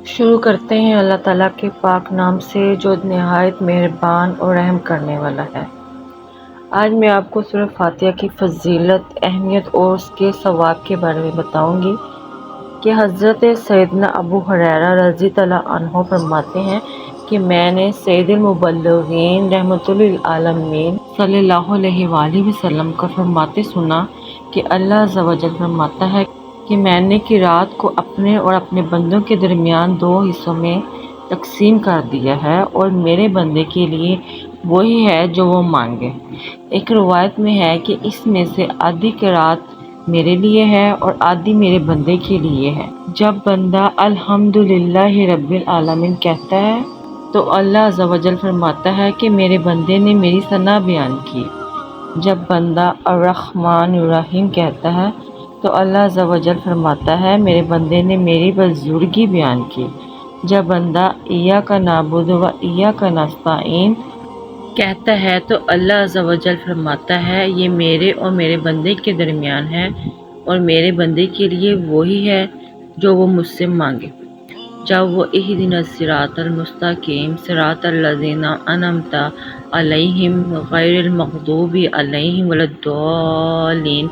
شروع کرتے ہیں اللہ تعالیٰ کے پاک نام سے جو نہایت مہربان اور رحم کرنے والا ہے۔ آج میں آپ کو سورہ فاتحہ کی فضیلت، اہمیت اور اس کے ثواب کے بارے میں بتاؤں گی کہ حضرت سیدنا ابو ہریرہ رضی اللہ عنہ فرماتے ہیں کہ میں نے سید المبلغین رحمۃ للعالمین صلی اللہ علیہ وآلہ وسلم کا فرماتے سنا کہ اللہ عز و جل فرماتا ہے کہ میں نے کی رات کو اپنے اور اپنے بندوں کے درمیان دو حصوں میں تقسیم کر دیا ہے اور میرے بندے کے لیے وہی ہے جو وہ مانگے۔ ایک روایت میں ہے کہ اس میں سے آدھی کی رات میرے لیے ہے اور آدھی میرے بندے کے لیے ہے۔ جب بندہ الحمدللہ رب العالمین کہتا ہے تو اللہ عز و جل فرماتا ہے کہ میرے بندے نے میری ثنا بیان کی۔ جب بندہ الرحمن الرحیم کہتا ہے تو اللہ عز و جل فرماتا ہے میرے بندے نے میری بزرگی بیان کی۔ جب بندہ ایاک نعبد و ایاک نستعین کہتا ہے تو اللہ عز و جل فرماتا ہے یہ میرے اور میرے بندے کے درمیان ہے اور میرے بندے کے لیے وہی ہے جو وہ مجھ سے مانگے۔ جب وہ اہدنا الصراط المستقیم صراط الذین انعمت علیہم غیر المغضوب علیہم ولا الضالین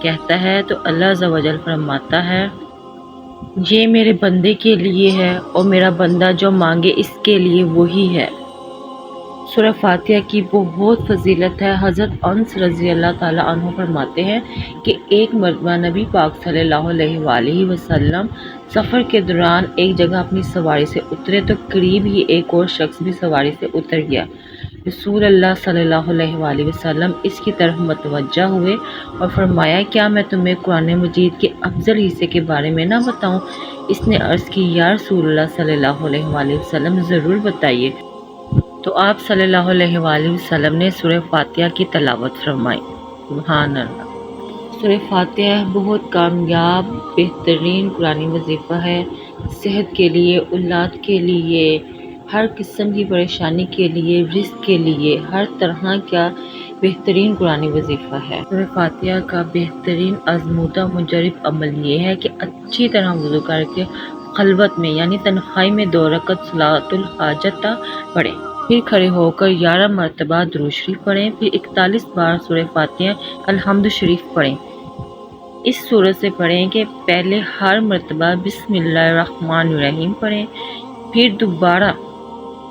کہتا ہے تو اللہ عز و جل فرماتا ہے یہ میرے بندے کے لیے ہے اور میرا بندہ جو مانگے اس کے لیے وہی ہے۔ سورہ فاتحہ کی بہت فضیلت ہے۔ حضرت انس رضی اللہ تعالیٰ عنہ فرماتے ہیں کہ ایک مرتبہ نبی پاک صلی اللہ علیہ وآلہ وسلم سفر کے دوران ایک جگہ اپنی سواری سے اترے تو قریب ہی ایک اور شخص بھی سواری سے اتر گیا۔ رسول اللہ صلی اللہ علیہ وآلہ وسلم اس کی طرف متوجہ ہوئے اور فرمایا کیا میں تمہیں قرآن مجید کے افضل حصے کے بارے میں نہ بتاؤں؟ اس نے عرض کی یا رسول اللہ صلی اللہ علیہ وآلہ وسلم ضرور بتائیے۔ تو آپ صلی اللہ علیہ وآلہ وسلم نے سورہ فاتحہ کی تلاوت فرمائی۔ سبحان اللہ۔ سورہ فاتحہ بہت کامیاب بہترین قرآنی وظیفہ ہے۔ صحت کے لیے، اولاد کے لیے، ہر قسم کی پریشانی کے لیے، رزق کے لیے، ہر طرح کا بہترین قرآنی وظیفہ ہے۔ سورہ فاتحہ کا بہترین آزمودہ مجرب عمل یہ ہے کہ اچھی طرح وضو کر کے خلوت میں یعنی تنہائی میں 2 رکعت صلاۃ الحاجت پڑھیں، پھر کھڑے ہو کر 11 مرتبہ درود شریف پڑھیں، پھر 41 بار سورہ فاتحہ الحمد شریف پڑھیں۔ اس صورت سے پڑھیں کہ پہلے ہر مرتبہ بسم اللہ الرحمن الرحیم پڑھیں، پھر دوبارہ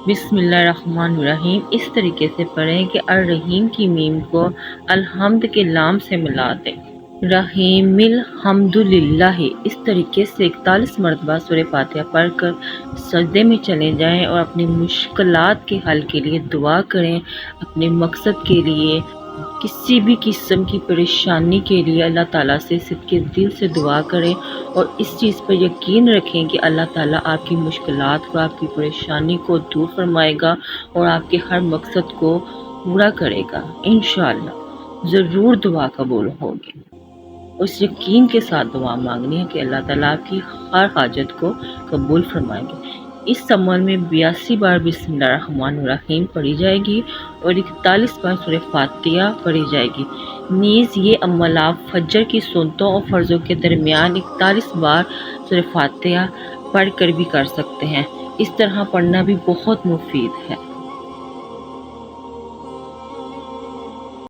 بسم اللہ الرحمن الرحیم اس طریقے سے پڑھیں کہ الرحیم کی میم کو الحمد کے لام سے ملا دیں۔ رحیم الحمدللہ اس طریقے سے 41 مرتبہ سورہ فاتحہ پڑھ کر سجدے میں چلے جائیں اور اپنی مشکلات کے حل کے لیے دعا کریں۔ اپنے مقصد کے لیے، کسی بھی قسم کی پریشانی کے لیے اللہ تعالیٰ سے صدقے دل سے دعا کریں اور اس چیز پر یقین رکھیں کہ اللہ تعالیٰ آپ کی مشکلات کو، آپ کی پریشانی کو دور فرمائے گا اور آپ کے ہر مقصد کو پورا کرے گا۔ انشاءاللہ ضرور دعا قبول ہوگی۔ اس یقین کے ساتھ دعا مانگنی ہے کہ اللہ تعالیٰ آپ کی ہر حاجت کو قبول فرمائیں گے۔ اس عمل میں 82 بار بسم اللہ الرحمن الرحیم پڑھی جائے گی اور 41 بار سورہ فاتحہ پڑھی جائے گی۔ نیز یہ عمل آپ فجر کی سنتوں اور فرضوں کے درمیان 41 بار سورہ فاتحہ پڑھ کر بھی کر سکتے ہیں۔ اس طرح پڑھنا بھی بہت مفید ہے۔